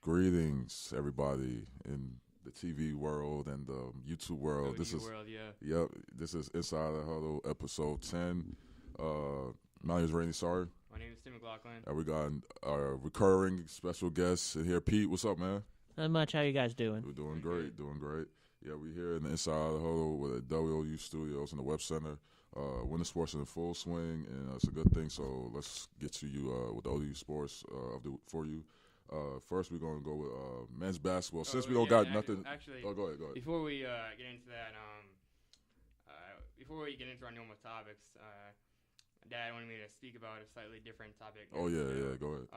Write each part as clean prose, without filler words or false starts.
Greetings, everybody in the TV world and the YouTube world. This is world, yeah. Yep. This is Inside the Huddle, episode 10. My name is Rainey Sorry. My name is Tim McLaughlin. And we got our recurring special guest in here, Pete. What's up, man? Not much. How you guys doing? We're doing great. Doing great. Yeah, we're here in the Inside the Huddle with the ODU Studios in the Web Center. Winter sports in full swing, and it's a good thing. So let's get to you with the ODU sports for you. First, we're going to go with men's basketball. Since we don't got nothing. Actually, go ahead. Before we get into that, before we get into our normal topics, Dad wanted me to speak about a slightly different topic. Oh, yeah, go ahead.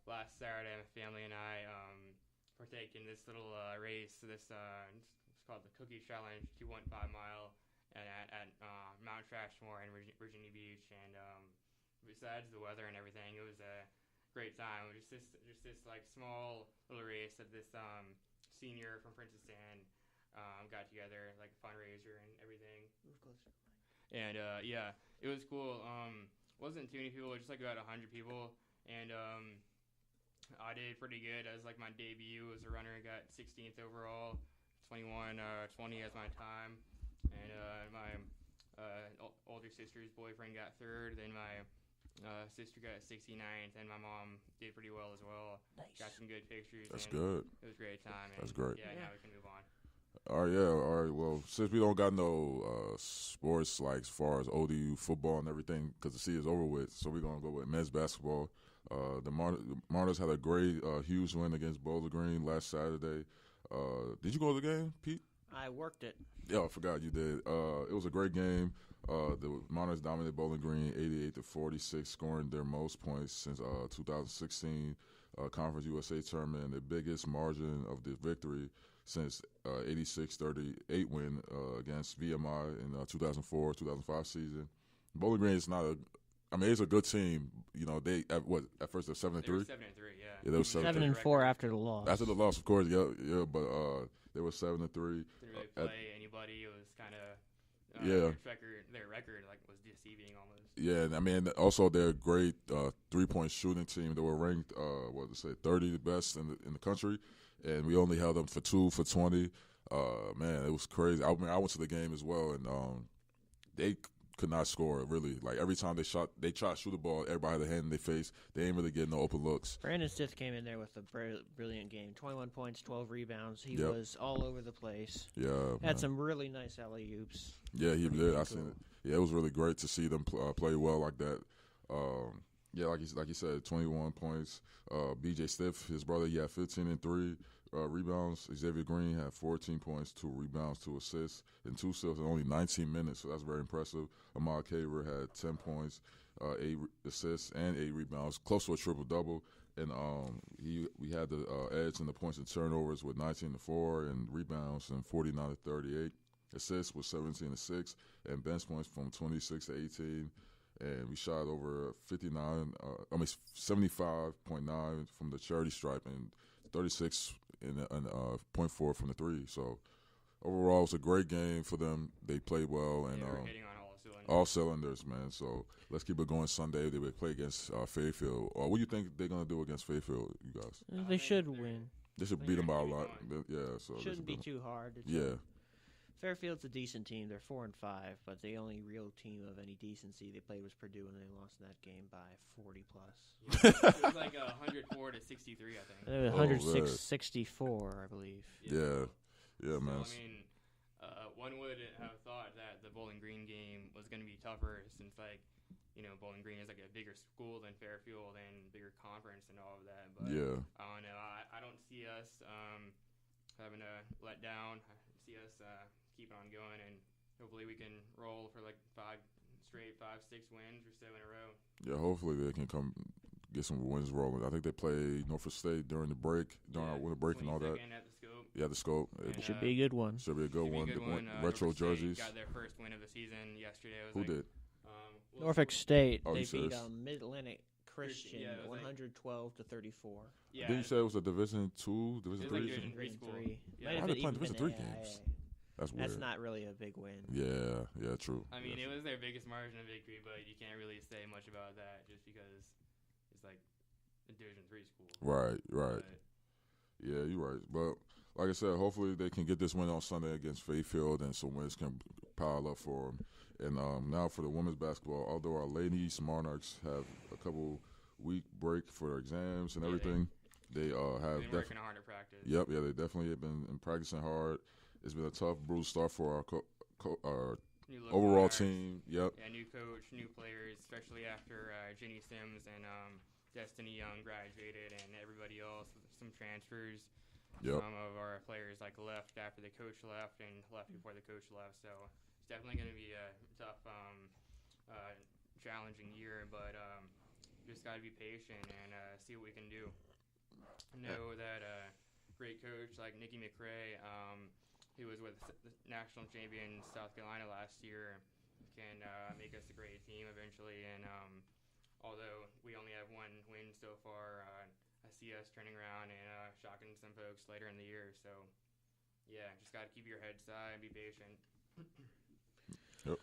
Last Saturday, my family and I partake in this little race. It's called the Cookie Challenge, 2.5 mile, at Mount Trashmore in Virginia Beach. And besides the weather and everything, it was a great time. It was just this like small little race that this senior from Princess Anne got together, like a fundraiser and everything. And yeah, it was cool. Wasn't too many people, just like about 100 people, and I did pretty good. As like my debut as a runner, I got 16th overall, 21:20 as my time, and my older sister's boyfriend got third. Then my sister got 69th, and my mom did pretty well as well. Nice. Got some good pictures. That's good. It was a great time. That's great. Yeah, now we can move on. All right. Well, since we don't got no sports like as far as ODU football and everything, because the season is over with, so we're gonna go with men's basketball. The Martyrs had a great, huge win against Bowling Green last Saturday. Did you go to the game, Pete? I worked it. Yeah, I forgot you did. It was a great game. The Monarchs dominated Bowling Green 88-46, scoring their most points since 2016 Conference USA tournament, and the biggest margin of the victory since 86-38 win against VMI in 2004-2005 season. Bowling Green is not it's a good team. You know, at first they're 7-3. They were 7-3, yeah. They were 7-4 after the loss. After the loss, of course, yeah. But they were 7-3. Didn't really play anybody. It was kind of yeah. Their record like was deceiving almost. Yeah, and I mean also they're a great 3-point shooting team. They were ranked 30 the best in the country, and we only held them for 2 for 20. Man, it was crazy. I went to the game as well, and they could not score really. Like every time they tried to shoot the ball, everybody had a hand in their face. They ain't really getting no open looks. Brandon Stith came in there with a brilliant game. 21 points, 12 rebounds. He was all over the place. Yeah, had some really nice alley-oops. Yeah, he did. I seen it. Yeah, it was really great to see them play well like that. Yeah, like you said, 21 points. B.J. Stiff, his brother, he had 15 and 3 rebounds. Xavier Green had 14 points, 2 rebounds, 2 assists, and 2 steals in only 19 minutes. So that's very impressive. Ahmad Kaver had 10 points, 8 assists, and 8 rebounds, close to a triple-double. And we had the edge in the points and turnovers with 19-4 and rebounds and 49-38. Assists was 17-6, and bench points from 26-18. And we shot over 75.9 from the charity stripe and 36 and 0.4 from the three. So overall, it was a great game for them. They played well and they were hitting on all cylinders, man. So let's keep it going. Sunday they will play against Fairfield. What do you think they're gonna do against Fairfield, you guys? They should win. They should beat them by a lot. Yeah, so shouldn't be too hard. Fairfield's a decent team. They're 4-5, but the only real team of any decency they played was Purdue, and they lost that game by 40 plus. Yeah, it was like 104 to 63, I think. 164, I believe. Yeah, man. I mean, one would have thought that the Bowling Green game was going to be tougher since, like, you know, Bowling Green is like a bigger school than Fairfield and bigger conference and all of that. But yeah, I don't know. I don't see us having to let down. I see us keep on going, and hopefully we can roll for like 5, 6 wins or so in a row. Yeah, hopefully they can come get some wins rolling. I think they play Norfolk State during the break, our winter break and all that. At the Scope. Yeah, the Scope. It should be a good one. Should be a good one. Retro Norfolk jerseys. State got their first win of the season yesterday. Who did? Norfolk State. Oh, they beat Mid-Atlantic Christian 112 to 34. Yeah. Didn't you say it was a Division 2, Division 3? Division 3 school. Yeah. How they playing Division 3 games? That's weird. That's not really a big win. Yeah, true. I mean, it was their biggest margin of victory, but you can't really say much about that just because it's like a Division 3 school. Right. Yeah, you're right. But like I said, hopefully they can get this win on Sunday against Fayetteville, and some wins can pile up for them. And now for the women's basketball, although our ladies Monarchs have a couple week break for their exams and everything, they have been working hard at practice. Yep, yeah, they definitely have been practicing hard. It's been a tough, brutal start for our overall team. Yep. Yeah, new coach, new players, especially after Ginny Sims and Destiny Young graduated, and everybody else. Some transfers. Yep. Some of our players left after the coach left and left before the coach left. So it's definitely going to be a tough, challenging year. But just got to be patient and see what we can do. I know that great coach like Nikki McRae, who was with the national champion South Carolina last year, can make us a great team eventually. And although we only have one win so far, I see us turning around and shocking some folks later in the year. So, yeah, just got to keep your heads high and be patient. Yep.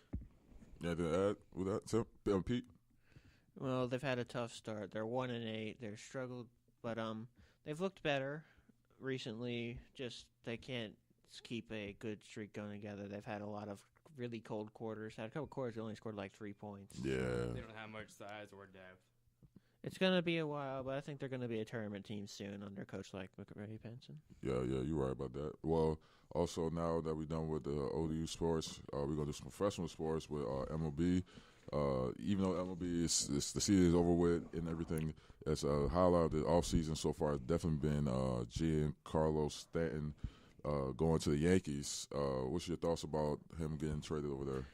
Anything to add with that, Tim? Pete? Well, they've had a tough start. They're 1-8. They've struggled, but they've looked better recently. Just they can't keep a good streak going together. They've had a lot of really cold quarters. Had a couple quarters they only scored like 3 points. Yeah. They don't have much size or depth. It's going to be a while, but I think they're going to be a tournament team soon under coach like McRae Penson. Yeah, you're right about that. Well, also now that we're done with the ODU sports, we're going to do some professional sports with MLB. Even though MLB is the season is over with and everything, as a highlight of the offseason so far has definitely been Giancarlo Stanton going to the Yankees. What's your thoughts about him getting traded over there?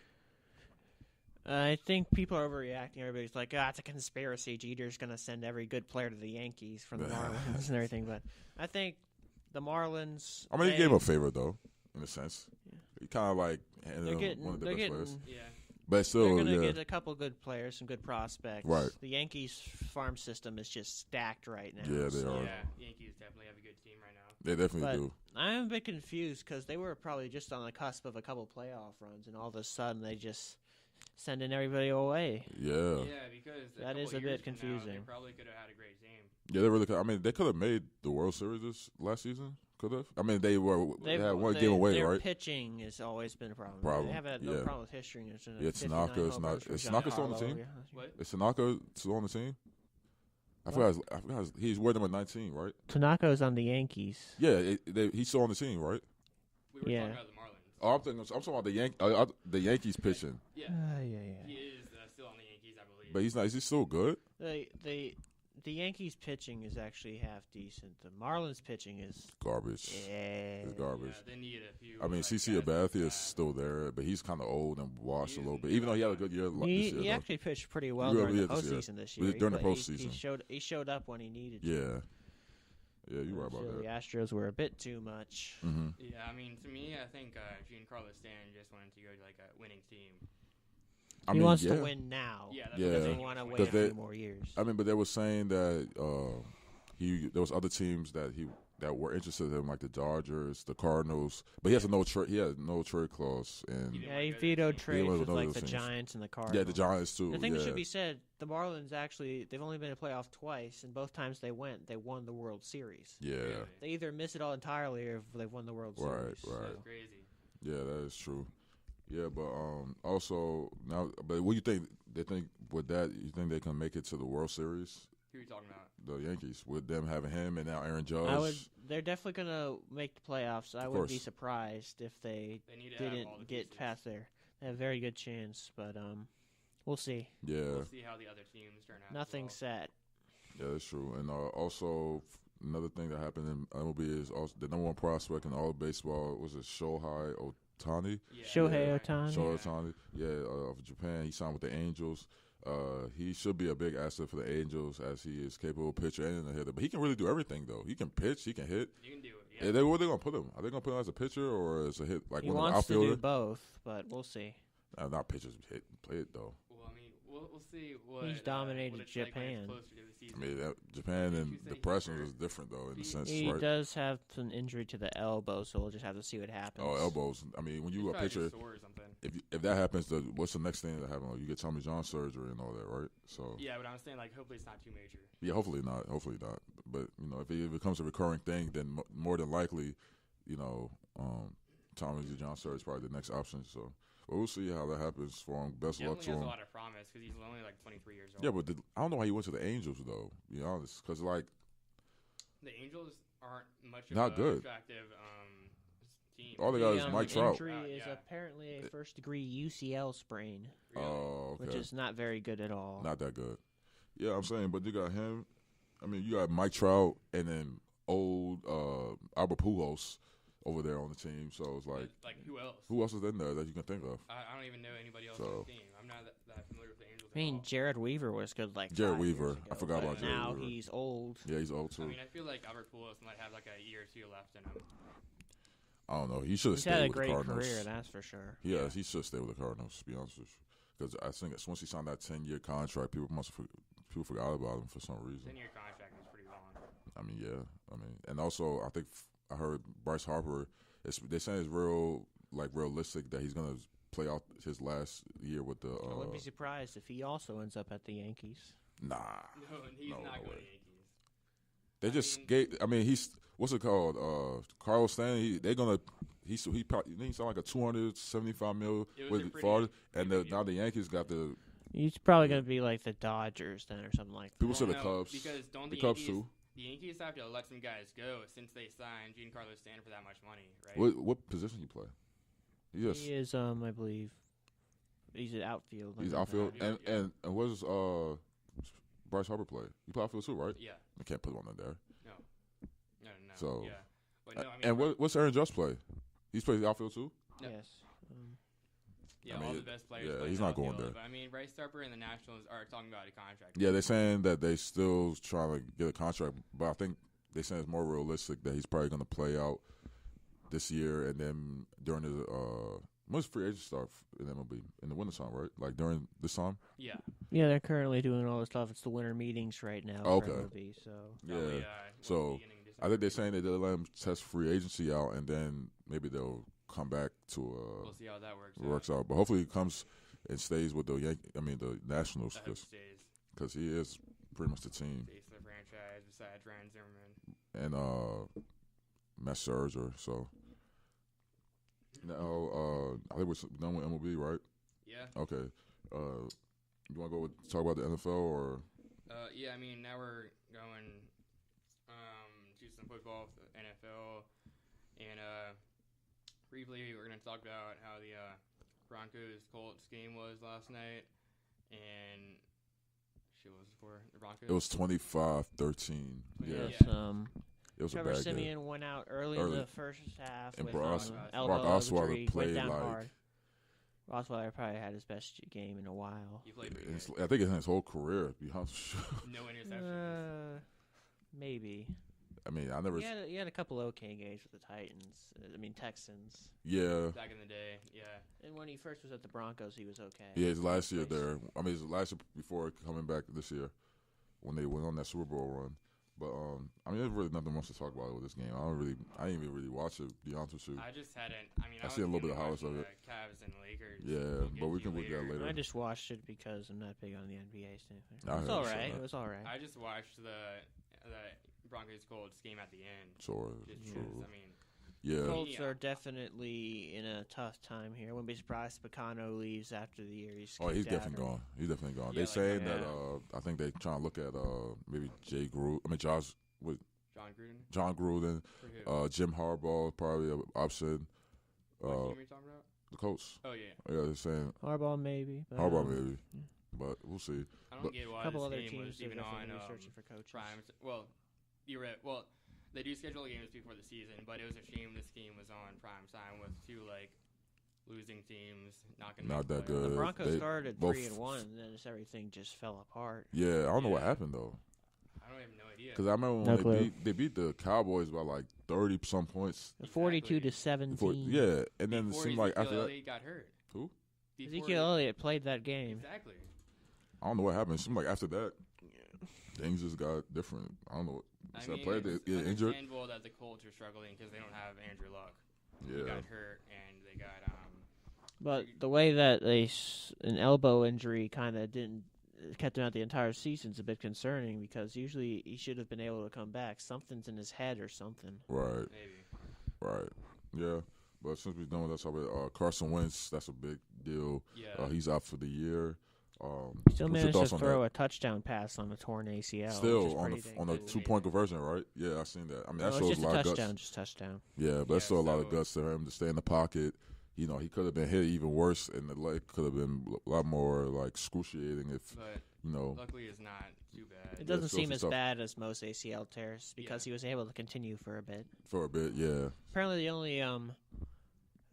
I think people are overreacting. Everybody's like, it's a conspiracy. Jeter's going to send every good player to the Yankees from the Marlins and everything. But I think the Marlins... I mean, he gave him a favor, though, in a sense. Yeah. He kind of like handed him one of the best players. Yeah. But still, they're going to get a couple good players, some good prospects. Right. The Yankees farm system is just stacked right now. Yeah, they are. Yeah, Yankees definitely have a good team right now. They definitely do. I'm a bit confused because they were probably just on the cusp of a couple playoff runs, and all of a sudden they just sending everybody away. Yeah. Yeah, because that is a bit confusing. Now, they probably could have had a great team. Yeah, they really could. I mean, they could have made the World Series this last season. Could have. I mean, they had one game away, their right? Pitching has always been a problem. They haven't had no problem with history. Tanaka is not. Is Tanaka still on the team? Yeah. What? Is Tanaka still on the team? I forgot he's wearing number 19, right? Tanaka's on the Yankees. Yeah, he's still on the team, right? We were talking about the Marlins. Oh, I'm talking about the Yankees pitching. Yeah. He is still on the Yankees, I believe. But he's not. Is he still good? The Yankees pitching is actually half decent. The Marlins pitching is garbage. Yeah, it's garbage. Yeah, they need a few. I mean, CC Abathia is still there, but he's kind of old and washed a little bit. Even though he had a good year this year. He actually pitched pretty well during the postseason this year. During the postseason, he showed up when he needed to. Yeah, you're right about that. The Astros were a bit too much. Mm-hmm. Yeah, I mean, to me, I think Giancarlo Stanton just wanted to go to a winning team. He wants to win now. Yeah, he doesn't want to wait a few more years. I mean, but they were saying that there was other teams that were interested in him, like the Dodgers, the Cardinals. But he has no trade clause. And he vetoed trades with like the Giants and the Cardinals. Yeah, the Giants too. The thing that should be said: the Marlins they've only been in a playoff twice, and both times they won the World Series. Yeah, they either miss it all entirely or they've won the World Series. Right. That's crazy. Yeah, that is true. Yeah, but also now, but what do you think? They think with that, you think they can make it to the World Series? Who are you talking about? The Yankees, with them having him and now Aaron Judge. They're definitely gonna make the playoffs. I wouldn't be surprised if they didn't get past there. They have a very good chance, but we'll see. Yeah, we'll see how the other teams turn out. Nothing's set. Yeah, that's true. And also another thing that happened in MLB is also the number one prospect in all of baseball was Shohei Ohtani. Shohei Ohtani. Yeah, of Japan. He signed with the Angels. He should be a big asset for the Angels as he is capable pitcher and a hitter. But he can really do everything, though. He can pitch. He can hit. You can do it, yeah. Where are they going to put him? Are they going to put him as a pitcher or as a hit? Like he one of the wants outfielder? to do both, but we'll see. Not pitchers play it, though. Well, I mean, we'll see what he's dominated Japan. I mean, Japan and depression is different, though, in a sense. He does have an injury to the elbow, so we'll just have to see what happens. Oh, elbows. I mean, when you a pitcher, if that happens, what's the next thing that happens? You get Tommy John surgery and all that, right? So yeah, but I'm saying, hopefully it's not too major. Yeah, hopefully not. But if it becomes a recurring thing, then more than likely, Tommy John Surrey is probably the next option. So, but we'll see how that happens for him. Best luck to him. He has a lot of promise because he's only like 23 years old. Yeah, but I don't know why he went to the Angels though. To be honest, because like the Angels aren't much of not good. Attractive team. All they got is Mike Trout. Injury is apparently a first-degree UCL sprain. Really? Oh, okay. Which is not very good at all. Not that good. Yeah, I'm saying, but you got him. I mean, you got Mike Trout and then old Albert Pujols over there on the team. So it's like who else? Who else is in there that you can think of? I don't even know anybody else on the team. I'm not that familiar with the Angels. I mean, Jared Weaver was good Jared 5 Weaver. years ago, I forgot about Jared now Weaver. He's old. Yeah, he's old too. I mean, I feel like Albert Pujols might have like a year or two left in him. I don't know. He should have He's stayed had a with the great Cardinals. career, that's for sure. Yeah, he should stay with the Cardinals. To be honest with you, because I think once he signed that 10-year contract, people forgot about him for some reason. 10-year contract is pretty long. I mean, yeah. And also I think I heard Bryce Harper. They're saying it's realistic that he's gonna play out his last year with the. I wouldn't be surprised if he also ends up at the Yankees. Nah. No, he's not going to the Yankees. They just gave. I mean, he's what's it called? Carlos Stanley. They're gonna. He probably he signed like a $275 million with Florida, and now the Yankees got the. He's probably going to be like the Dodgers then, or something like that. People say the Cubs. Because don't the Cubs Yankees, too. The Yankees have to let some guys go since they signed Giancarlo Stanton for that much money, right? What position he play? He is, I believe, he's an outfield. He's outfield, and what does Bryce Harper play? He play outfield too, right? Yeah. I can't put one in there. No. So, yeah. But no, and what's Aaron Judge play? He's played outfield too. No. Yes. Yeah, all the best players. Yeah, he's not going there. But, I mean, Bryce Harper and the Nationals are talking about a contract. Yeah, they're saying that they still trying to get a contract, but I think they're saying it's more realistic that he's probably going to play out this year, and then during the when's free agent start in MLB in the wintertime, right? Like during this time. Yeah. Yeah, they're currently doing all this stuff. It's the winter meetings right now. Okay. For MLB, so Probably, yeah. So I think they're saying that they'll let him test free agency out, and then maybe they'll come back to we'll see how that works out. But hopefully he comes and stays with the the Nationals because he is pretty much the team. Face of the franchise besides Ryan Zimmerman and Matt Scherzer. So now I think we're done with MLB, right? Yeah. Okay. You want to talk about the NFL or? Yeah, I mean now we're going to some football, NFL, and briefly, we're going to talk about how the Broncos-Colts game was last night, and what was the score? The Broncos? It was 25-13. Yeah. It was Trevor a bad Siemian game. went out early in the first half and with Brock elbow Osweiler injury, played went down like hard. Osweiler probably had his best game in a while. He played I think in his whole career, to be honest. No interceptions. Maybe. I mean, I never. He had a couple okay games with the Texans. Yeah. Back in the day, yeah. And when he first was at the Broncos, he was okay. Yeah, his last year there. I mean, his last year before coming back this year, when they went on that Super Bowl run. But I mean, there's really nothing much to talk about with this game. I didn't even really watch it. To be honest with you. I just hadn't. I mean, I see a little bit of highlights of it. Cavs and Lakers. Yeah, but we can look at that later. I just watched it because I'm not big on the NBA stuff. It was all right. It was all right. I just watched the Broncos-Colts game at the end. Sure, true. I mean, yeah. The Colts are definitely in a tough time here. I wouldn't be surprised if Picano leaves after the year. He's definitely gone. He's definitely gone. Yeah, They're saying that I think they're trying to look at maybe John Gruden, Jim Harbaugh probably an option. What team are you talking about? The Colts. Oh yeah. Yeah, they're saying Harbaugh maybe. Harbaugh maybe, but we'll see. I don't get why a couple this other game teams was even on searching for coaches. Prime. Well, you're right. Well, they do schedule games before the season, but it was a shame this game was on prime time with two losing teams not that good. The Broncos started 3-1, and then everything just fell apart. Yeah, I don't know what happened though. I don't have no idea. Because I remember when they beat the Cowboys by like 30-some points. 42-17. Yeah, and then it seemed like after that, Elliott got hurt. Who? Ezekiel Elliott played that game. Exactly. I don't know what happened. It seemed like after that, things just got different. I don't know. It's injured. understandable that the Colts are struggling because they don't have Andrew Luck. Yeah. He got hurt, and they got But the way that an elbow injury kind of didn't kept him out the entire season is a bit concerning because usually he should have been able to come back. Something's in his head or something. Right. Maybe. Right. Yeah. But since we're done with that topic, Carson Wentz, that's a big deal. Yeah. He's out for the year. Still what's your managed thoughts to on throw that? a touchdown pass on a torn ACL. Still which is on a pretty 2-point conversion, right? Yeah, I seen that. I mean, that no, shows it's a just lot a of touchdown, guts. just touchdown. Yeah, but that's still a lot of guts to him to stay in the pocket. You know, he could have been hit even worse, and the leg could have been a lot more like excruciating if But you know. luckily, it's not too bad. It doesn't still seem some as stuff. bad as most ACL tears because he was able to continue for a bit. For a bit, yeah. Apparently, the only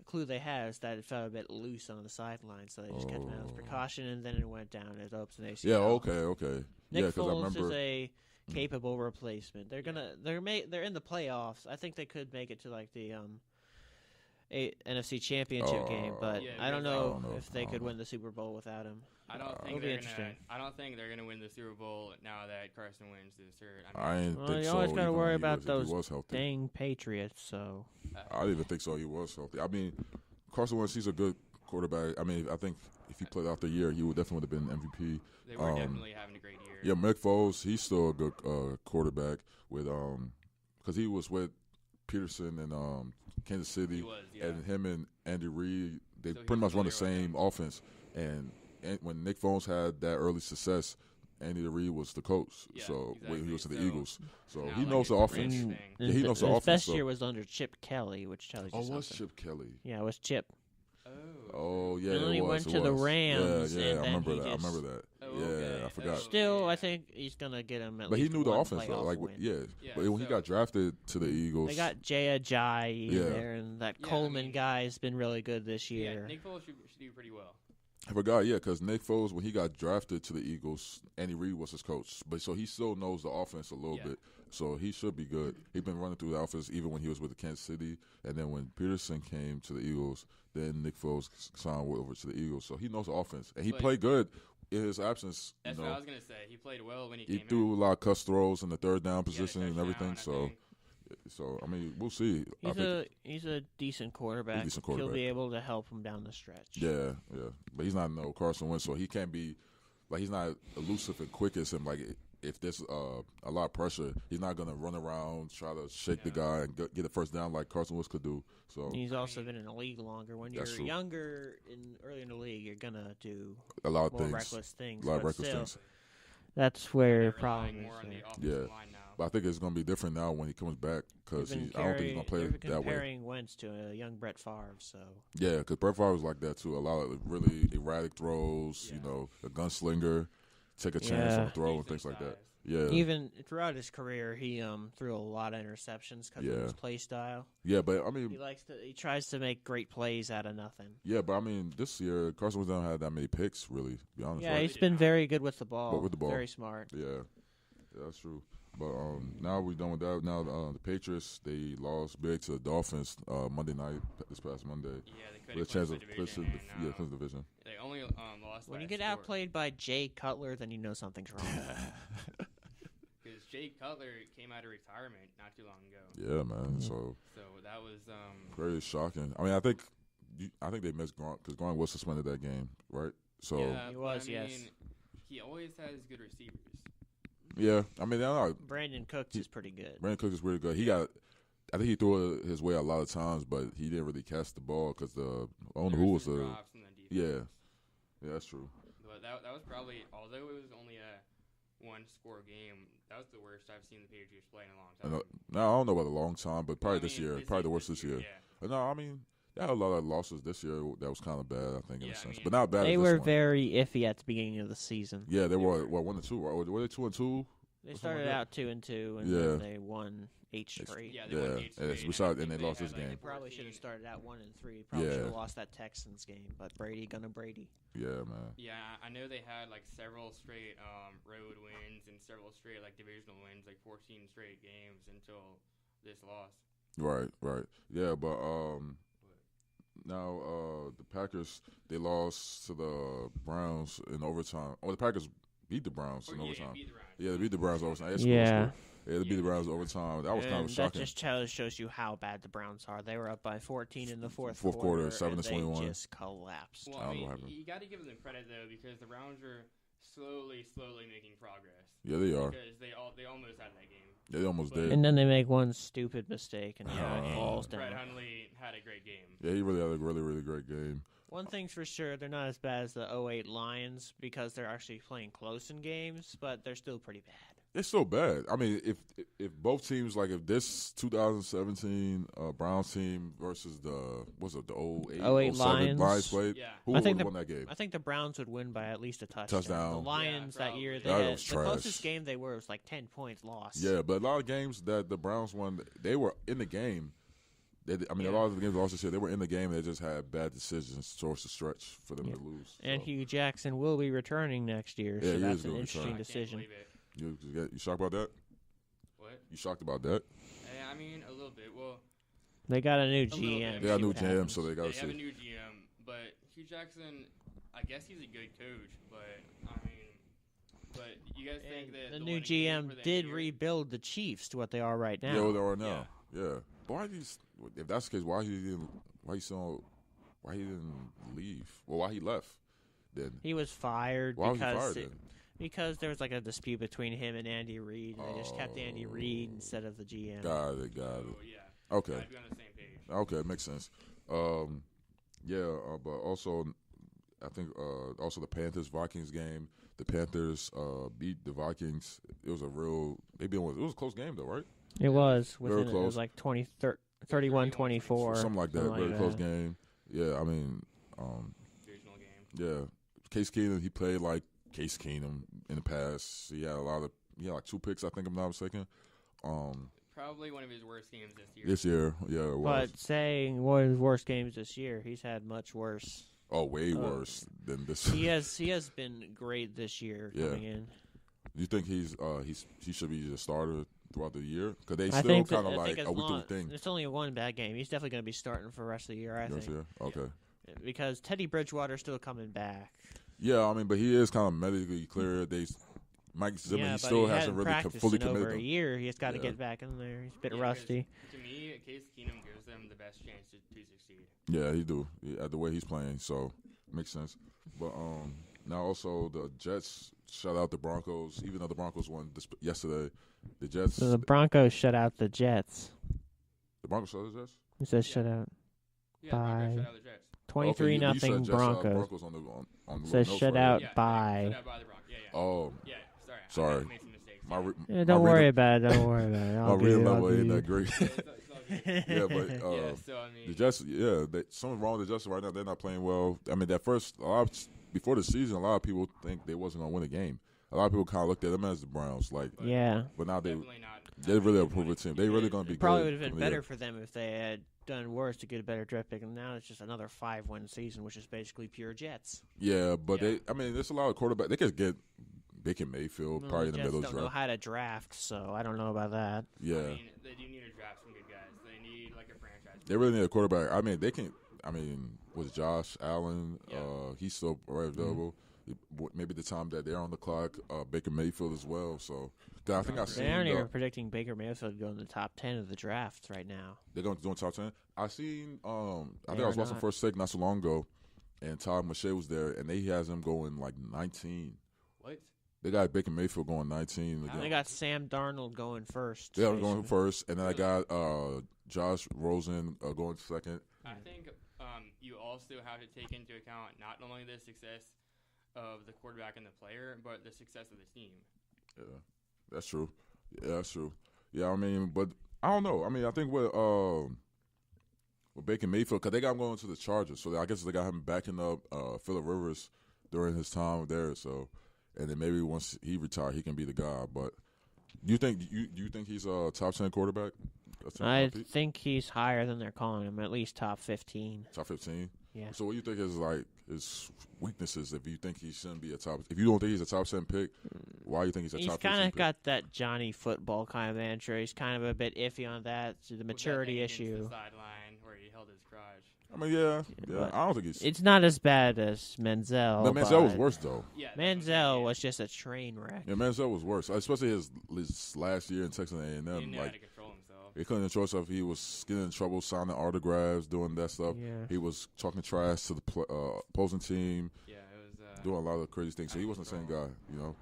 clue they had is that it felt a bit loose on the sideline, so they just kept him out as precaution, and then it went down. It opens an ACL. Yeah, okay. Nick yeah, because I Foles remember. is a capable replacement. They're in the playoffs. I think they could make it to like the NFC Championship game, but Yeah, I don't because know I don't if they know. could win the Super Bowl without him. I don't it'll think be they're interesting. gonna. I don't think they're gonna win the Super Bowl now that Carson Wentz is hurt. I didn't Well, think you so. always got to even worry when about if those he was healthy. dang Patriots. So I didn't even think so. He was healthy. I mean, Carson Wentz, he's a good quarterback. I mean, I think if he played out the year, he would definitely would have been MVP. They were definitely having a great year. Yeah, Mick Foles, he's still a good quarterback with because he was with Peterson and Kansas City, He was, yeah. and him and Andy Reid, they So pretty he's much run the familiar with same offense. And when Nick Foles had that early success, Andy Reid was the coach. Yeah, so when he was to the exactly. So Eagles, so now, he like, knows the it's a offense. brand new thing. Yeah, he knows the his offense. best so- year was under Chip Kelly, which tells you Oh, something. what's Chip Kelly? Yeah, it was Chip. Oh, yeah, And then it he was, went it to the was. Rams, Yeah, and I then remember he that. just- I remember that. Oh, Yeah, okay. I forgot. Still, Yeah. I think he's gonna get him at But he least knew the one offense, though. playoff Like, win. Yeah, but when he so- got drafted to the Eagles, They got Jay Ajayi Yeah. in there, and that Yeah, I Coleman mean- guy's been really good this Yeah, year. Nick Foles should do pretty well. I forgot, because Nick Foles, when he got drafted to the Eagles, Andy Reid was his coach. But so he still knows the offense a little Yeah. bit. So he should be good. He's been running through the offense even when he was with the Kansas City. And then when Peterson came to the Eagles, then Nick Foles signed over to the Eagles. So he knows the offense. And he But- played good in his absence. That's you what I know, was gonna say. He played well when he he came threw in. a lot of cuss throws in the third down He had a position and everything. touchdown, I think. So, I mean, we'll see. I think, He's a decent quarterback. Decent He'll quarterback. be able to help him down the stretch. yeah. But he's not no Carson Wentz, so he can't be like he's not elusive and quick as him. Like if there's a lot of pressure, he's not gonna run around try to shake the guy and get the first down like Carson Wentz could do. So He's also been in the league longer. When you're That's true. younger early in the league, you're gonna do a lot of more things, reckless things. a lot of but reckless still, things. That's where They're the problem relying is. more on the there. offensive Yeah. line now. But I think it's gonna be different now when he comes back because They've been I don't think he's gonna play they've been that way. comparing Wentz to a young Brett Favre, so Yeah, because Brett Favre was like that too. A lot of really erratic throws. You Yeah. know, a gunslinger, take a chance on Yeah. the throw and Decent things like that. size. Yeah, even throughout his career, he threw a lot of interceptions because Yeah. of his play style. yeah. But I mean, He tries to make great plays out of nothing. yeah, but I mean, this year Carson Wentz don't have that many picks. Really, to be honest. Yeah, right? he's been very good with the ball. But with the ball. Very smart. Yeah, that's true. But now we're done with that. Now the Patriots, they lost big to the Dolphins Monday night, this past Monday. Yeah, they With couldn't a chance clinch of the clinching division. the and, clinch the division. They only lost When by you a get score. outplayed by Jay Cutler, then you know something's wrong. Because Jay Cutler came out of retirement not too long ago. Yeah, man. So So that was very shocking. I mean, I think they missed Gronk because Gronk was suspended that game, right? So yeah, He but was, I yes. mean, he always has good receivers. yeah, I mean, they're not. Brandon Cooks is pretty good. Brandon Cooks is really good. I think he threw it his way a lot of times, but he didn't really catch the ball because I don't know who was There the. some drops in the defense. Yeah, that's true. But that was probably, although it was only a one-score game, that was the worst I've seen the Patriots play in a long And, time. now I don't know about a long time, but probably I this mean, year, probably the worst this year. Yeah. No, I mean, they had a lot of losses this year that was kind of bad. I think in Yeah, a I sense, mean, but not bad. They as this were one. very iffy at the beginning of the season. Yeah, they were 1-2. Were they 2-2? They Something started like that. out 2-2, and Yeah. then they won 8 straight. Yeah, they won Yeah, 8 straight, besides- I and they think lost had, this like, game. They probably should 14. have started out 1-3. Probably Yeah. should have lost that Texans game, but Brady gonna Brady. Yeah, man. Yeah, I know they had like several straight road wins and several straight like divisional wins, like 14 straight games until this loss. Right. Yeah, but now the Packers, they lost to the Browns in overtime. Oh, the Packers beat the Browns in overtime. Beat the Browns. Yeah, they beat the Browns overtime. They Yeah. they beat the Browns overtime. That was kind And of shocking. That just shows you how bad the Browns are. They were up by 14 in the fourth quarter, and 7-21. They just collapsed. Well, I I don't know mean, what happened. you got to give them credit though because the Browns were slowly making progress. Yeah, they are. Because they almost had that game. They almost But- did. And then they make one stupid mistake and Yeah, it falls Brett down. Hundley had a great game. Yeah, he really had a really great game. One thing's for sure, they're not as bad as the '08 Lions because they're actually playing close in games, but they're still pretty bad. It's so bad. I mean, if both teams, like if this 2017 Browns team versus the 08 08 07 Lions. played, Yeah. who I would think have won that game? I think the Browns would win by at least a touchdown. Touchdown. The Lions Yeah, that year, they probably. That had, was the trash. closest game they were was like 10 points lost. Yeah, but a lot of games that the Browns won, they were in the game. A lot of the games lost this year, they were in the game. They just had bad decisions towards the stretch for them to lose. And So, Hugh Jackson will be returning next year, Yeah, so he that's is an gonna interesting return. I can't decision. believe it. you shocked about that? What? You shocked about that? I mean, a little bit. Well, They got a new little bit. GM. They got a see new what GM, happens. so they got they to have a see. new GM, but Hugh Jackson, I guess he's a good coach, but I mean, but you guys think that the they'll new win a game GM for the did year? rebuild the Chiefs to what they are right now. Yeah, well, they are now. Yeah. But if that's the case, why he didn't leave? Well, why he left then? He was fired Why was he because fired then? because there was like a dispute between him and Andy Reid, and they just kept Andy Reid instead of the GM. Got it. Oh, yeah. Okay. I'd be on the same page. Okay, makes sense. But also, I think also the Panthers-Vikings game. The Panthers beat the Vikings. It was a close game though, right? It was Very within, it close. was like 31-24, Something like that. Very close game. Yeah, I mean, Divisional game. yeah. Case Keenum, he played like Case Keenum in the past. He had like 2 picks, I think I'm not mistaken. Probably one of his worst games this year. This year, yeah, it was. But saying one of his worst games this year, he's had much worse. Oh, way worse than this. He has been great this year Yeah. coming in. Do you think he should be the starter throughout the year? Because they I still think kind of I like, think as are we long, thing? it's only one bad game. He's definitely going to be starting for the rest of the year, I This think. year? Okay. Because Teddy Bridgewater's still coming back. Yeah, I mean, but he is kind of medically clear. Mike Zimmer, Yeah, he but still he hasn't hadn't really practiced fully in over committed a him. year. He's got to Yeah. get back in there. He's a bit Yeah, 'cause rusty. To me, Case Keenum gives them the best chance to succeed. Yeah, he do. At the way he's playing, so makes sense. But now also the Jets shut out the Broncos. Even though the Broncos won yesterday, the Jets. So the Broncos shut out the Jets. The Broncos shut out the Jets. He says Yeah. shut out. Yeah, the Broncos Bye. shut out the Jets. 23-0 Broncos. Broncos on the Says notes shut right out here. Yeah, by. shut out by the Broncos. Yeah. Oh, Yeah, Sorry. I made some mistakes. my re- Yeah, my don't reading- worry about it. Don't worry about it. My I'll reading do it. level I'll ain't do that it. great. It's all good. Yeah, but Yeah, so I mean, the Jets, something's wrong with the Jets right now. They're not playing well. I mean, before the season, a lot of people think they wasn't gonna win a game. A lot of people kind of looked at them as the Browns, like, Yeah. but now definitely not. they're really a proven team. They really gonna be Probably good. would have been from better here. for them if they had done worse to get a better draft pick. And now it's just another 5-win season, which is basically pure Jets. Yeah, but Yeah. there's a lot of quarterback. They could get Baker Mayfield Well, probably in the the Jets middle of don't the know draft. how to draft, so I don't know about that. Yeah, I mean, they do need to draft some good guys. They need like a franchise. they really need a quarterback. I mean, they can. I mean, was Josh Allen? Yeah. He's still right available. Maybe the time that they're on the clock, Baker Mayfield as well. So, 'cause I think I seen They aren't even predicting Baker Mayfield to go in the top 10 of the draft right now. they're going to do top 10. I seen. I think They I was are watching not. First Take not so long ago, and Todd McShay was there, and he has him going like 19. What? They got Baker Mayfield going 19. How They Again. got Sam Darnold going first. Yeah, I'm going basically. first, and then I got Josh Rosen going second. I think you also have to take into account not only the success of the quarterback and the player, but the success of the team. Yeah, that's true. Yeah, that's true. Yeah, I mean, but I don't know. I mean, I think with Baker Mayfield, because they got him going to the Chargers, so I guess they got him backing up Phillip Rivers during his time there. So, and then maybe once he retire, he can be the guy. But do you think he's a top 10 quarterback? I think he's higher than they're calling him, at least top 15. Top 15. Yeah. So what do you think is like his weaknesses? If you think he shouldn't be if you don't think he's a top 10 pick, why do you think he's a He's top 15 kind pick? of got that Johnny football kind of answer. He's kind of a bit iffy on that. The maturity Was that thing issue. against the sideline where he held his crotch. I mean, yeah. but I don't think he's. It's not as bad as Menzel. No, Manziel was but worse though. Yeah, that's what I'm Menzel saying, was just a train wreck. Yeah, Manziel was worse, especially his last year in Texas A&M. He didn't know how to Like control himself. he couldn't control himself. He was getting in trouble, signing autographs, doing that stuff. Yeah. He was talking trash to the opposing team. Yeah, it was. doing a lot of crazy things. So he wasn't the same guy, you know.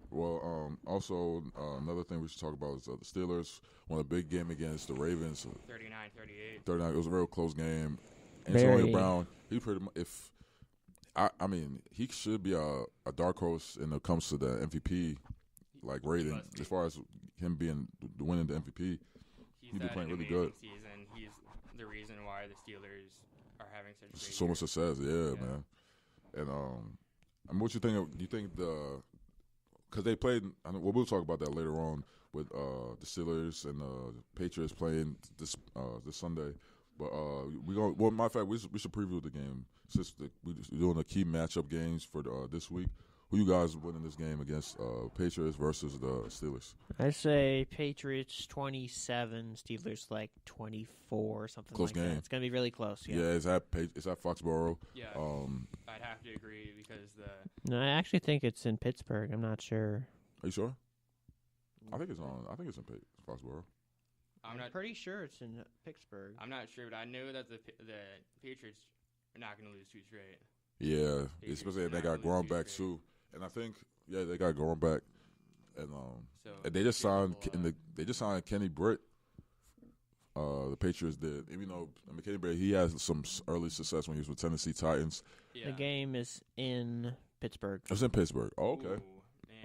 Well, also another thing we should talk about is the Steelers won a big game against the Ravens. 39-38. 39. It was a real close game. Very. Antonio Brown, he pretty much I mean, he should be a dark horse when it comes to the MVP like rating. As far as him winning the MVP, he'd be playing really good. Season. He's the reason why the Steelers are having such great so much success. Yeah, man. And I mean, what you think? Do you think because they played? We'll talk about that later on with the Steelers and the Patriots playing this Sunday. But well, matter of fact, we should preview the game since we're doing the key matchup games for this week. Who you guys winning this game against Patriots versus the Steelers? I say Patriots 27, Steelers like 24 or something close like game. that. It's going to be really close. Yeah, it's at Foxborough. Yeah, I'd have to agree because No, I actually think it's in Pittsburgh. I'm not sure. Are you sure? I think it's in Foxborough. I'm pretty sure it's in Pittsburgh. I'm not sure, but I know that the Patriots are not going to lose two straight. Yeah, especially they got Gronk back too, and I think they got Gronk back, and they just signed Kenny Britt. The Patriots did, even though Kenny Britt he has some early success when he was with Tennessee Titans. Yeah. The game is in Pittsburgh. It's in Pittsburgh. Oh, okay.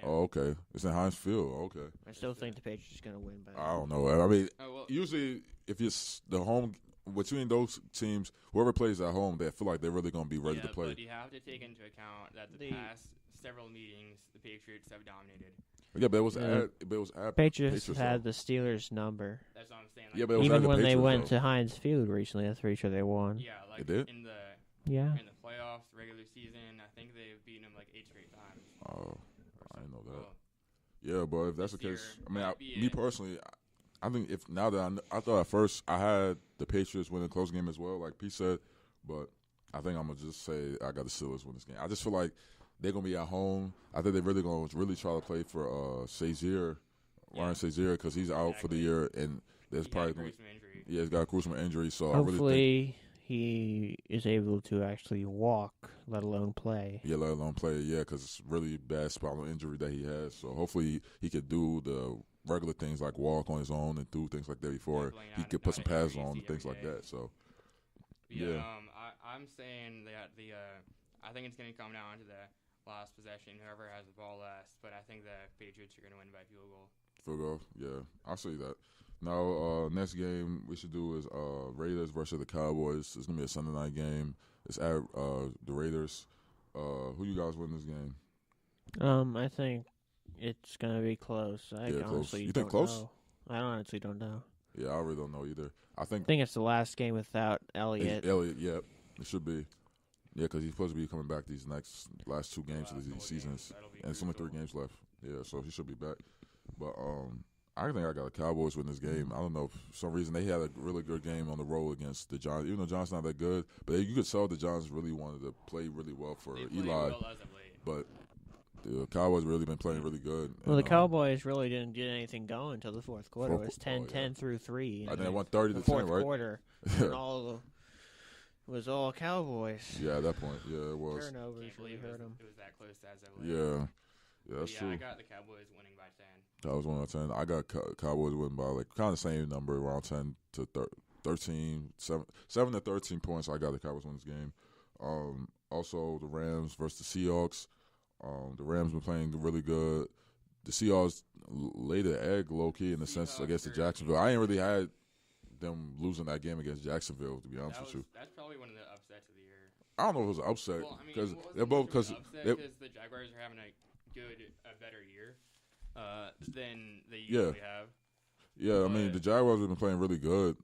Okay. It's in Heinz Field. Okay. I still think the Patriots are going to win. I don't know. I mean, usually if it's the home between those teams, whoever plays at home, they feel like they're really going to be ready to play. But you have to take into account that the past several meetings, the Patriots have dominated. Yeah, but it was at Patriots had the Steelers' number. That's what I'm saying. Like, yeah, but it was even when they went to Heinz Field recently, I'm pretty sure they won. Yeah, like they did? in the playoffs, regular season, I think they've beaten them like 8 straight times. Oh, I didn't know that. Yeah, but if that's the case, I mean, me personally, I think if now that I thought at first I had the Patriots win a close game as well, like Pete said, but I think I'm gonna just say I got the Steelers win this game. I just feel like they're gonna be at home. I think they're really gonna try to play for Ryan Shazier, because he's out for the year, and there's probably he's got a gruesome injury. So hopefully I really think he is able to actually walk, let alone play. Yeah, let alone play. Yeah, because it's really bad spinal injury that he has. So hopefully he could do the regular things like walk on his own and do things like that before he could put some pads on and things like that. So I'm saying that I think it's going to come down to the last possession, whoever has the ball last. But I think the Patriots are going to win by field goal. Field goal, yeah, I'll see that. Now, next game we should do is Raiders versus the Cowboys. It's gonna be a Sunday night game. It's at the Raiders. Who you guys win this game? I think it's gonna be close. I honestly you think close? Know. I honestly don't know. Yeah, I really don't know either. I think it's the last game without Elliott. Yeah, it should be. Yeah, because he's supposed to be coming back these last 2 games of these seasons, and it's only 3 games left. Yeah, so he should be back. But I think I got the Cowboys win this game. I don't know. For some reason, they had a really good game on the road against the Giants. Even though Giants not that good, but you could tell the Giants really wanted to play really well for Eli. Well as of late. But the Cowboys really been playing really good. Well, the Cowboys really didn't get anything going until the fourth quarter. It was 10-10 through 3. And then 130 to 10, right? Fourth quarter. And it was all Cowboys. Yeah, at that point, yeah, it was. Turnovers really hurt them. It was that close as of late. Yeah, that's true. I got the Cowboys winning by 10. That was 1 out of 10. I got Cowboys winning by like kind of the same number, around 10 to 13, 7 to 13 points. I got the Cowboys winning this game. Also, the Rams versus the Seahawks. The Rams been playing really good. The Seahawks laid an egg low key in the sense against the Jacksonville. I ain't really had them losing that game against Jacksonville, to be honest with you. That's probably one of the upsets of the year. I don't know if it was an upset because they're both because the Jaguars are having a better year than they usually have. Yeah, I mean the Jaguars have been playing really good.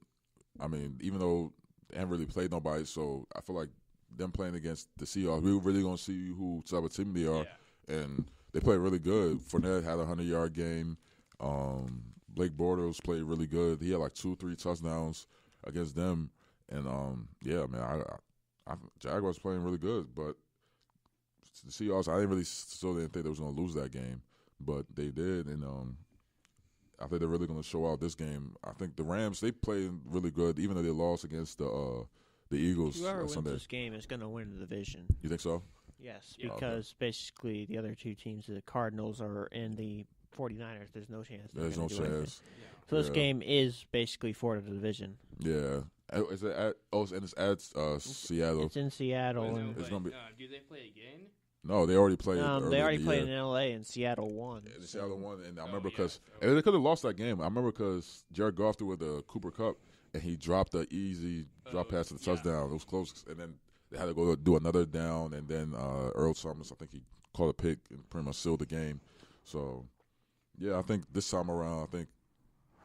I mean, even though they haven't really played nobody, so I feel like them playing against the Seahawks, we were really gonna see who type of team they are, and they played really good. Fournette had a 100-yard game. Blake Bortles played really good. He had like 2-3 touchdowns against them, and I Jaguars playing really good. But the Seahawks, I still didn't think they was gonna lose that game, but they did, and I think they're really gonna show out this game. I think the Rams, they played really good, even though they lost against the Eagles. Whoever wins Sunday. this game is gonna win the division. You think so? Yes, Yeah. because basically the other two teams, the Cardinals and the 49ers, there's no chance. There's no chance. Yeah. So this Yeah. game is basically for the division. Yeah. Is it at? Oh, and it's at Seattle. It's in Seattle. Well, and It's gonna be- do they play again? No, they already played. they earlier already in the played year. in L.A. and Seattle won. And so- Seattle won, and I Oh, remember yeah, because so- they could have lost that game. I remember because Jared Goff threw with the Cooper Cup, and he dropped the easy drop pass to the yeah. touchdown. It was close, and then they had to go do another down, and then Earl Summers, I think he caught a pick and pretty much sealed the game. So, yeah, I think this time around, I think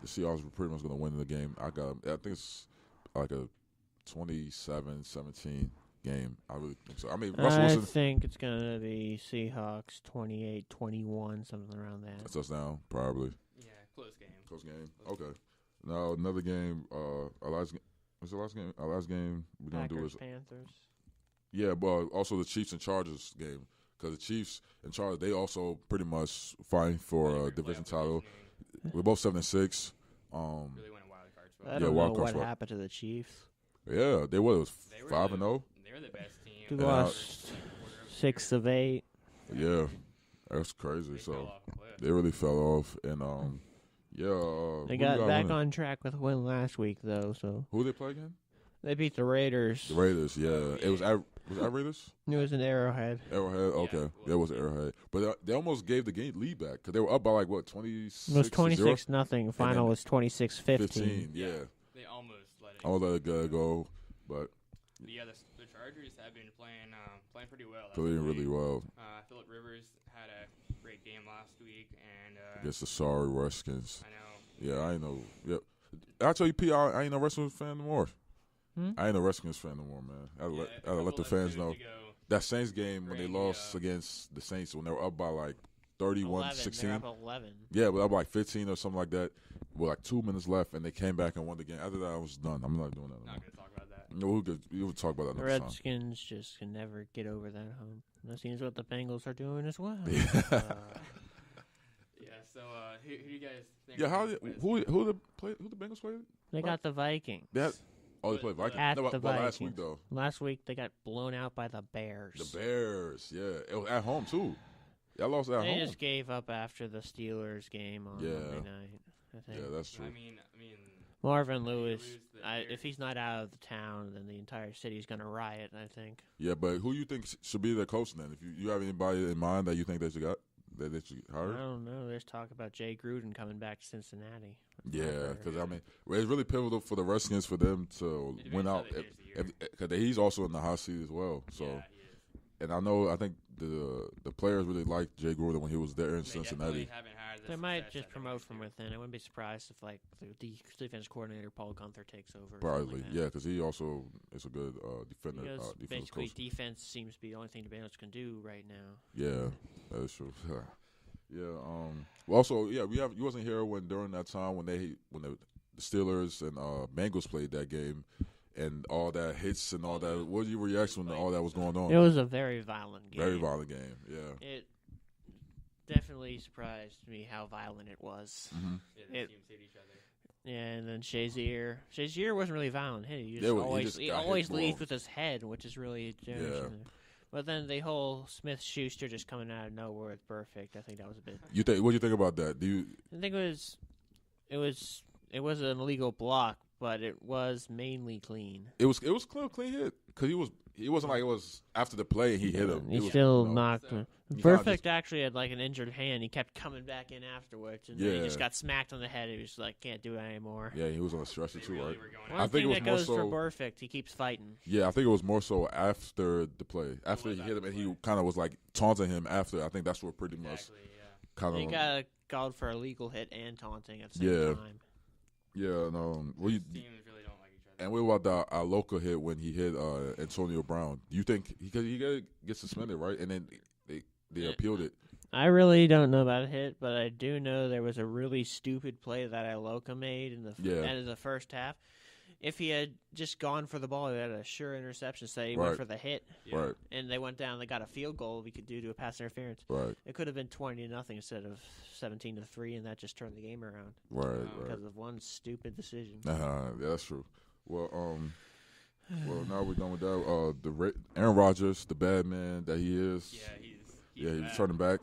the Seahawks were pretty much going to win the game. I think it's like a 27-17 game. I really think so. I mean, Russell I Wilson, think it's going to be Seahawks 28-21, something around that. a touchdown, probably. Yeah, close game. Close game. Okay. Now another game. Our last game. What's the last game? Our last game we're gonna do is Panthers. yeah, but also the Chiefs and Chargers game because the Chiefs and Chargers they also pretty much fighting for a division title. We're both 7-6. Really went a wild card spot. I don't know wild card what spot. happened to the Chiefs. Yeah, they was They were 5-0. They were the best team. They Yeah. lost 6 of 8. Yeah, that's crazy. They So fell off a cliff. they really fell off, and yeah. They who got you back winning? on track with a win last week, though. So Who they play again? they beat the Raiders. The Raiders. Yeah, it was at Raiders. It was an Arrowhead. Arrowhead, okay, Yeah, it was Arrowhead, but they almost gave the game lead back because they were up by like what 26. It was 26-0. Final then was 26-15. 15. Yeah, They almost let it. I'll let it go, but But yeah, the Chargers have been playing pretty well. playing really well Phillip Rivers had a great game last week, and against the sorry Redskins. I know. Yeah, I ain't know. Yep, I tell you, P, I ain't no Redskins fan no more. I ain't no Redskins fan no more, man. I let the fans know. That Saints game when they lost against the Saints when they were up by like 31-16. They're up 11. Yeah, but up like 15 or something like that with like 2 minutes left, and they came back and won the game. After that, I was done. I'm not doing that Not anymore. gonna talk about that. No, we'll talk about that The next time. Redskins just can never get over that hump. That seems what the Bengals are doing as well. Yeah. Yeah. So who do you guys think? Yeah, wins? who the Bengals played? They got the Vikings. They played Vikings. At No, the but last week Vikings. though, Last week they got blown out by the Bears. the Bears. Yeah, it was at home too. Y'all lost at They home. just gave up after the Steelers game on Yeah. Monday night. I think. Yeah, that's true. I mean, Marvin you Lewis. lose the If Bears. he's not out of the town, then the entire city's gonna riot. I think. Yeah, but who you think should be their coach then? If you have anybody in mind that you think they should I hire? don't know. There's talk about Jay Gruden coming back to Cincinnati. Yeah, because I mean, it's really pivotal for the Redskins for them to It win depends out. how they finish the year. Because he's also in the hot seat as well. So, Yeah, he is. and I think the players really liked Jay Gruden when he was there in They Cincinnati. definitely haven't had the They might success just that they promote wanted from to. within. I wouldn't be surprised if like the defense coordinator Paul Gunther takes over. or something Probably, like that. yeah, because he also is a good defender. Because Defensive basically coach. defense seems to be the only thing the Bengals can do right now. Yeah, that is true. Yeah. Well, also, yeah, you wasn't here during that time when the Steelers and Bengals played that game, and all that hits and all that. What was your reaction when all that was going on? It was a very violent game. Very violent game. Yeah. It definitely surprised me how violent it was. Mm-hmm. Yeah, the It- teams hit each other. And then Shazier wasn't really violent. He Yeah, just he always just he got hit always more. leads with his head, which is really generous. Yeah. But then the whole Smith-Schuster just coming out of nowhere with perfect. I think that was a bit. What do you think about that? Do you? I think it was an illegal block, but it was mainly clean. It was clean hit because he wasn't like it was after the play and he hit him. He It was, still you know, knocked. So- He kinda Perfect actually had like an injured hand. He kept coming back in afterwards, and then he Yeah. just got smacked on the head. He was like, "Can't do it anymore." Yeah, he was on a stretcher They too, really right? were going One I after think it thing was that more goes so- for Perfect, he keeps fighting. Yeah, I think it was more so after the play. After he was hit him after and the he play. kind of was like taunting him after. I think that's what pretty much Exactly, yeah. kind He of. got called for a legal hit and taunting at the same Yeah. time. Yeah, and These teams really don't like each other. and what about the local hit when he hit Antonio Brown? Do you think he get suspended, right? And then they Yeah. appealed it. I really don't know about a hit, but I do know there was a really stupid play that Iloka made in the end of the first half. If he had just gone for the ball, he had a sure interception. Say he Right. went for the hit, Yeah. Right, and they went down. They got a field goal. We could do to a pass interference. right, It could have been 20-0 instead of 17-3, and that just turned the game around right, Wow. right. because of one stupid decision. Yeah, that's true. Well, Well, now we're done with that. Aaron Rodgers, the bad man that he is. Yeah, He's turning back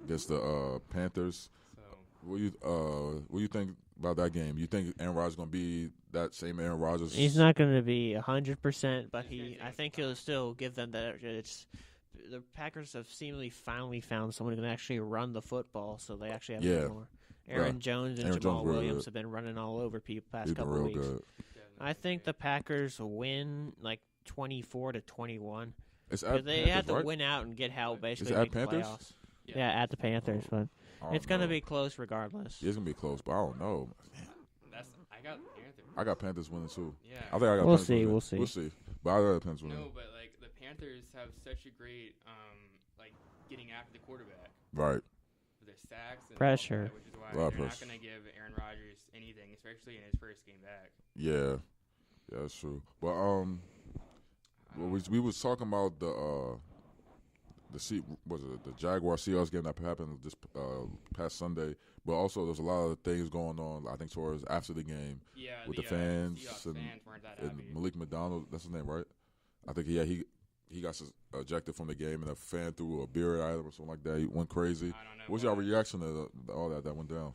against the Panthers. So What do you think about that game? You think Aaron Rodgers is gonna be that same Aaron Rodgers? He's not going to be 100%, but He's gonna I take think some he'll time. still give them that. The Packers have seemingly finally found someone who can actually run the football, so they actually have a bit more. Aaron Jones and Aaron Jamal Jones really Williams good. have been running all over people past He's been couple real weeks. good. I think the Packers will win like 24-21. It's But at they Panthers, have to right? win out and get help basically it at make the Panthers? playoffs. Yeah, at the Panthers, but I don't it's going to know. be close regardless. Yeah, it's gonna be close, but I don't know. I got Panthers. I got Panthers winning too. Yeah. I think I got We'll Panthers see, winning. we'll see. We'll see. But I got Panthers winning. No, but like the Panthers have such a great like getting after the quarterback Right. with their sacks and Pressure. all that, which is why A lot of they're not pressure. going to give Aaron Rodgers anything, especially in his first game back. Yeah. Yeah, that's true. But we was talking about the Jaguar Seahawks game that happened this past Sunday, but also there's a lot of things going on. I think towards after the game Yeah, with the fans Seahawks and, fans weren't that and happy. Malik McDonald. That's his name, right? I think he got ejected from the game, and a fan threw a beer at him or something like that. He went crazy. I don't know. What's y'all reaction to all that went down?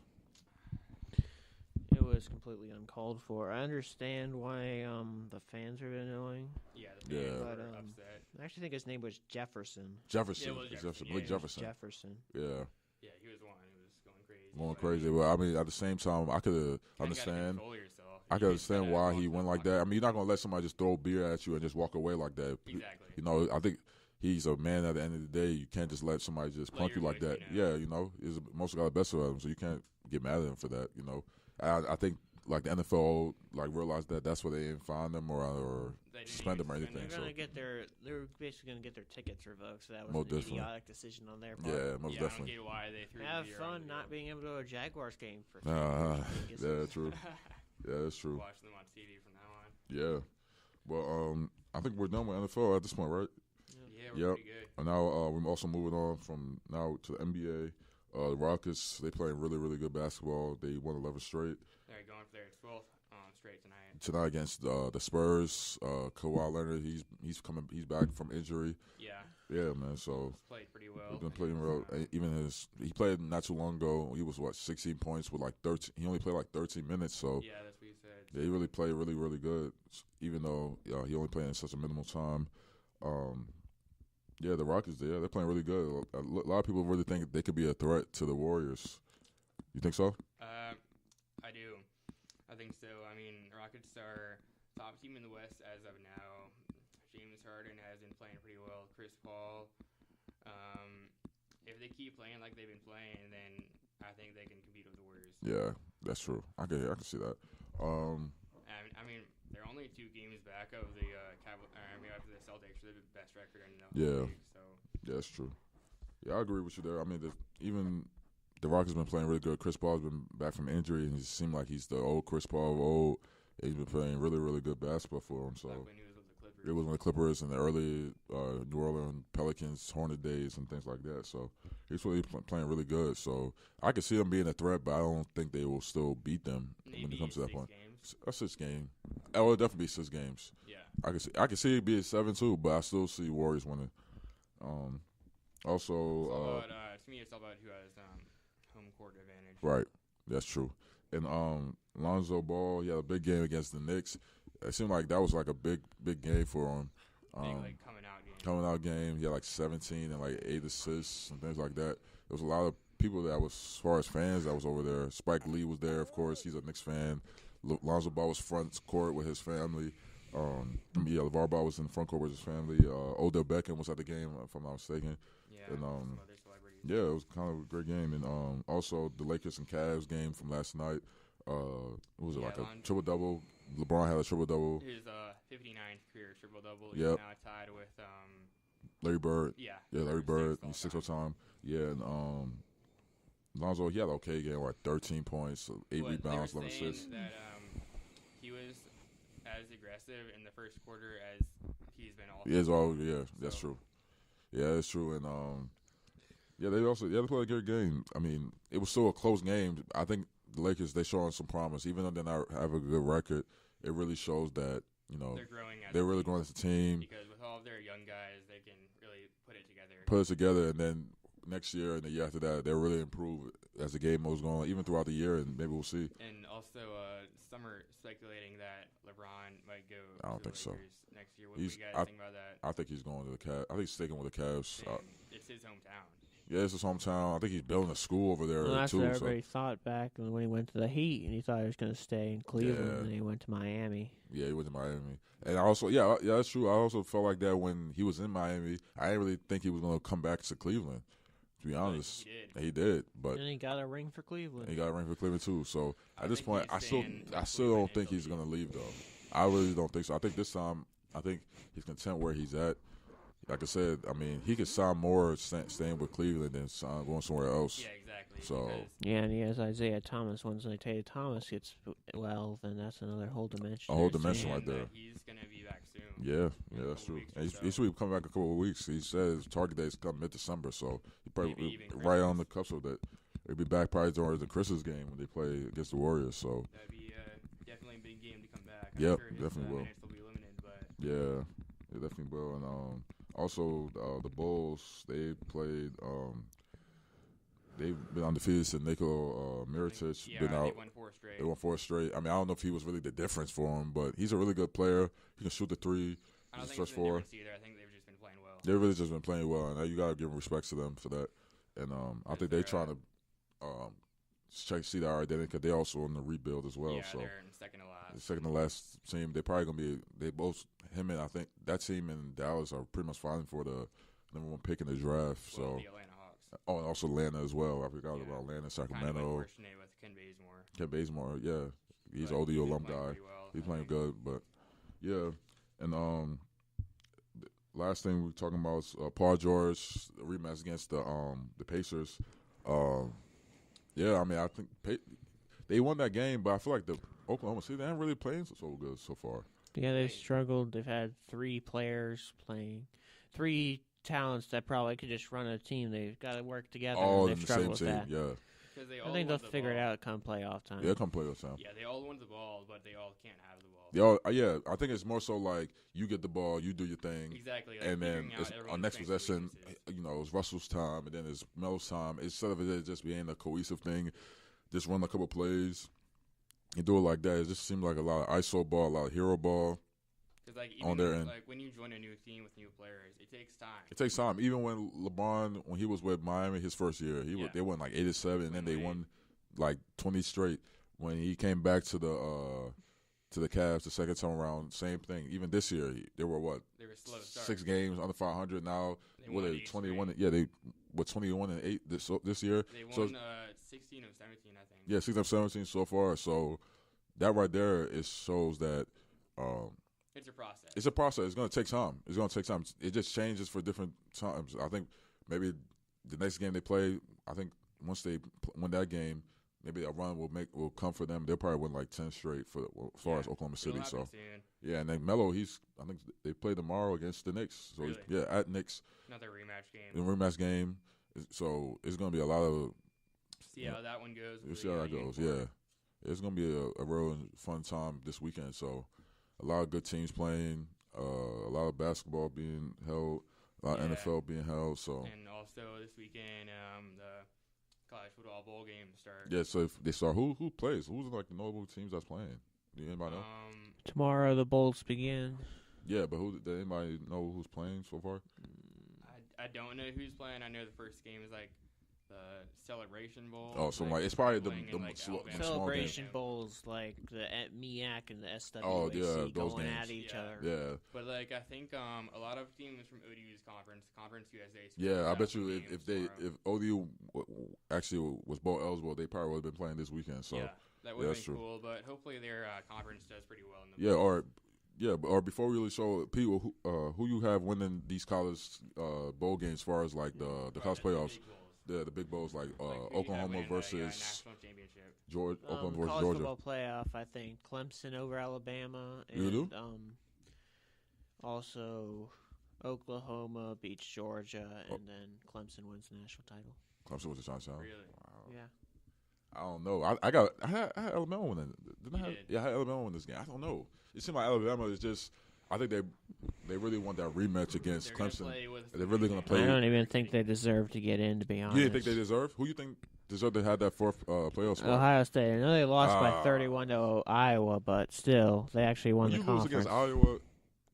It was completely uncalled for. I understand why the fans are annoying. Yeah, the fans Yeah. were But, upset. I actually think his name was Jefferson. Jefferson. Yeah, it was Jefferson. Malik Yeah, Jefferson. Jefferson. Yeah. Yeah, he was the one who was going crazy. Going But crazy. Well, I mean, at the same time, I could you gotta understand. control yourself. I You can just understand gotta why walk he the went like block. that. I mean, you're not gonna let somebody just throw beer at you and just walk away like that. Exactly. You know, I think he's a man. At the end of the day, you can't just let somebody just Let punk you your like that. voice, you know. Yeah, you know, he's most got the best of him, so you can't get mad at him for that. You know, I think like the NFL like realized that that's why they didn't fine them or They didn't suspend even them or suspend anything. They're So gonna get they're basically gonna get their tickets revoked. So that was Most an definitely. idiotic decision on their part. yeah, most yeah, definitely. I don't get why they threw Have the beer fun on the not field. being able to go to a Jaguars game for. Yeah, true. Yeah, that's true. Watch them on TV from now on. Yeah, well, I think we're done with NFL at this point, right? Yeah, we're Yep. pretty good. And now we're also moving on from now to the NBA. The Rockets, they playing really, really good basketball. They won 11 straight They're going for their 12th straight tonight. tonight against the Spurs. Kawhi Leonard, he's back from injury. Yeah, Yeah, man. So he's played pretty well. he's been playing well. Even he played not too long ago. He was 16 points with like 13. He only played like 13 minutes. So Yeah, that's what he said. yeah, he really played really, really good. Even though he only played in such a minimal time. Yeah, the Rockets, they're playing really good. A lot of people really think they could be a threat to the Warriors. You think so? I do. I think so. I mean, Rockets are top team in the West as of now. James Harden has been playing pretty well. Chris Paul. If they keep playing like they've been playing, then I think they can compete with the Warriors. Yeah, that's true. I can see that. I mean, they're only 2 games back of the after the Celtics, they're the best record in the Yeah. league. So Yeah, that's true. Yeah, I agree with you there. I mean, even the Rockets been playing really good. Chris Paul's been back from injury, and he seemed like he's the old Chris Paul of old. He's been playing really, really good basketball for him. So like when he was with the Clippers. it was when the Clippers and the early New Orleans Pelicans, Hornet days, and things like that. So he's really playing really good. So I can see them being a threat, but I don't think they will still beat them when Maybe it comes to that 6 point. games. A 6 game. It will definitely be 6 games. Yeah. I can see it be a 7 too, but I still see Warriors winning. It's all Also, about, to me, it's all about who has home court advantage. right, that's true. And Lonzo Ball, he had a big game against the Knicks. It seemed like that was like a big game for him. Big, like, coming out game. Coming out game, he had like 17 and like 8 assists and things like that. There was a lot of people that was, as far as fans, that was over there. Spike Lee was there, of course. He's a Knicks fan. Lonzo Ball was front court with his family. LeVar Ball was in the front court with his family. Odell Beckham was at the game, if I'm not mistaken. Yeah. And, some other celebrities. Yeah, it was kind of a great game. And also the Lakers and Cavs game from last night. What was it, like a triple-double? LeBron had a triple-double. His 59th career triple-double. Yep. He's now tied with Larry Bird. Yeah, Larry Bird. sixth He's 6 all-time. all-time. Yeah, and Lonzo, he had an okay game, like 13 points, 8 But rebounds, they were 11 saying assists. that he was as aggressive in the first quarter as he's been all. Yeah, that's true. Yeah, that's true. And they played a good game. I mean, it was still a close game. I think the Lakers, they showing some promise, even though they not have a good record. It really shows that they're growing. They're really growing as a team. Because with all of their young guys, they can really put it together, and then next year and the year after that, they'll really improve as the game moves on, even throughout the year, and maybe we'll see. And also, some are speculating that LeBron might go I don't to think the so. Lakers next year. What do you guys think about that? I think he's going to the Cavs. I think he's sticking with the Cavs. It's his hometown. Yeah, it's his hometown. I think he's building a school over there, that's too. what everybody thought back when he went to the Heat, and he thought he was going to stay in Cleveland, and then he went to Miami. Yeah, he went to Miami. And also, that's true. I also felt like that when he was in Miami. I didn't really think he was going to come back to Cleveland, to be honest. He did. But and he got a ring for Cleveland. He got a ring for Cleveland, too. So, at this point, I still don't think he's going to leave, though. I really don't think so. I think this time, he's content where he's at. Like I said, I mean, he could sign more staying with Cleveland than going somewhere else. Yeah, exactly. So and he has Isaiah Thomas. Once Isaiah Thomas gets then that's another whole dimension. A whole dimension right there. He's gonna be back soon. Yeah, that's true. And he should be coming back in a couple of weeks. He says target date is coming mid-December, so he probably right on the cusp of that. He'll be back probably during the Christmas game when they play against the Warriors. So that'd be definitely a big game to come back. Yep, sure his definitely will. minutes will be limited, but yeah, it definitely will. And also, the Bulls, they played. They've been undefeated since Nikola Mirotic been out. They won 4 straight. I mean, I don't know if he was really the difference for him, but he's a really good player. He can shoot the 3. I don't think it's the difference either. I think they've just been playing well. They've really just been playing well, and you got to give respect to them for that. And I think they're trying to see their identity because they're also in the rebuild as well. Yeah, so they're in second to last. The second to last team. They're probably going to be – they both – him and I think that team in Dallas are pretty much fighting for the number 1 pick in the draft. Well, so the Atlanta Hawks. Oh, and also Atlanta as well. I forgot about Atlanta, Sacramento. Kind of unfortunate with Ken Bazemore. Ken Bazemore, yeah. He's an ODU alum guy. He's playing good, but yeah. And last thing we're talking about is Paul George rematch against the Pacers. Yeah, I mean, I think they won that game, but I feel like the Oklahoma City, they haven't really played so good so far. Yeah, they've struggled. They've had 3 players playing, 3 talents that probably could just run a team. They've got to work together. All and in they've the same with team, that. yeah. I think they'll figure it out come playoff time. Yeah, come playoff time. Yeah, they all want the ball, but they all can't have the ball. I think it's more so like you get the ball, you do your thing. Exactly. And then it's on next possession, it's Russell's time, and then it's Melo's time. Instead of it just being a cohesive thing, just run a couple plays and do it like that. It just seemed like a lot of ISO ball, a lot of hero ball. Because even when you join a new team with new players, it takes time. It takes time. Even when LeBron, when he was with Miami his first year, they won like 8-7, and then they won like 20 straight. When he came back to the Cavs the second time around, same thing. Even this year, they were what? They were slow to start. 6 games under 500 now. What are they 21? Yeah, they 21-8 this year. They won 16 of 17, I think. Yeah, 16 of 17 so far. So that right there, it shows that. It's a process. It's a process. It's going to take time. It just changes for different times. I think maybe the next game they play, I think once they win that game, maybe a run will come for them. They'll probably win like 10 straight as far as Oklahoma City. So yeah, and then Melo, I think they play tomorrow against the Knicks. So really? At Knicks. Another rematch game. A rematch game. So it's going to be a lot of. See how that one goes. We'll see how that goes. Yeah, it's going to be a real fun time this weekend. So. A lot of good teams playing, a lot of basketball being held, a lot of NFL being held. So and also this weekend, the college football bowl games start. Yeah, so if they start, who plays? Who's like the notable teams that's playing? Do anybody know? Tomorrow the Bulls begin. Yeah, but does anybody know who's playing so far? I don't know who's playing. I know the first game is like the Celebration Bowl. Oh, so it's probably the Celebration Bowls, like the MEAC and the SWAC those going games. at each other. Yeah. But I think a lot of teams from ODU's Conference USA. Yeah, I bet you if ODU actually was bowl eligible, they probably would have been playing this weekend. So yeah, that would have been cool. But hopefully their conference does pretty well in the or before we really show people who you have winning these college bowl games, as far as like the college playoffs. The big bowls like Oklahoma versus national championship. Oklahoma versus college Georgia. Football playoff, I think Clemson over Alabama. And, you do? Also, Oklahoma beats Georgia, and then Clemson wins the national title. Clemson wins the national title. Really? Wow. Yeah. I don't know. I had Alabama winning. Didn't I have? did. Yeah, I had Alabama win this game. I don't know. It seemed like Alabama is just. I think they really want that rematch against They're gonna Clemson. play with They're really gonna I play. don't even think they deserve to get in, to be honest. You didn't think they deserve? Who you think deserved to have that fourth playoff spot? Ohio State. I know they lost by 31 to Iowa, but still, they actually won When the you conference. lose against Iowa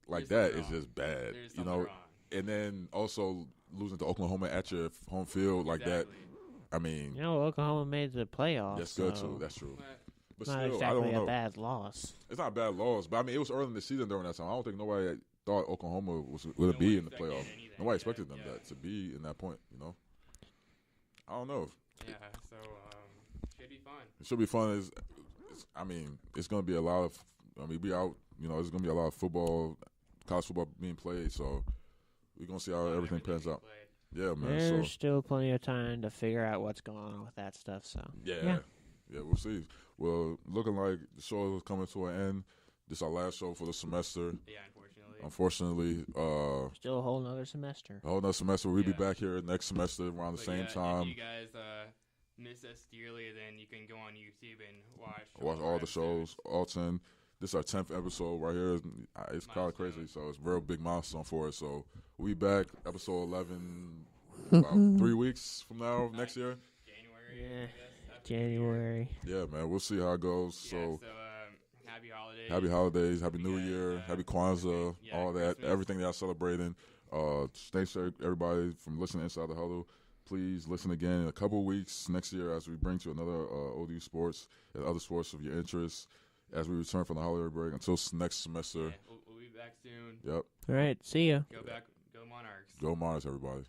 like There's that is something just bad. There's You something know, wrong. and then also losing to Oklahoma at your home field like that. Exactly. I mean, You know, Oklahoma made the playoffs. that's good so too. That's true. But it's not still, I exactly don't know. a bad loss. It's not a bad loss, but I mean, it was early in the season during that time. I don't think nobody thought Oklahoma was going to No be one in the expected playoff. anything, Nobody expected them yeah. to be in that point. You know, I don't know. Yeah, so should be fun. It should be fun. I mean, it's going to be a lot of. I mean, we out. You know, there's going to be a lot of football, college football being played. So we're going to see how everything pans out. Yeah, man. There's So still plenty of time to figure out what's going on with that stuff. So yeah, we'll see. Well, looking like the show is coming to an end. This is our last show for the semester. Yeah, Unfortunately, still a whole nother semester. a whole nother semester. We'll be Yeah. back here next semester around the But same yeah, time. If you guys miss us dearly, then you can go on YouTube and watch All the shows, all 10. This is our 10th episode right here. It's kind of crazy, so it's a real big milestone for us. So we'll be back, episode 11, about 3 weeks from now, next year. January. Yeah, I guess, after January. Yeah, man, we'll see how it goes. New Year. So Happy holidays. happy holidays, happy New guys, Year, happy Kwanzaa, yeah, all that, Christmas. everything that y'all celebrating. Thanks to everybody from listening inside the Huddle. Please listen again in a couple of weeks next year as we bring to another ODU sports and other sports of your interest as we return from the holiday break until next semester. Yeah, we'll be back soon. Yep. All right, see ya. Go Monarchs. Go Mars, everybody.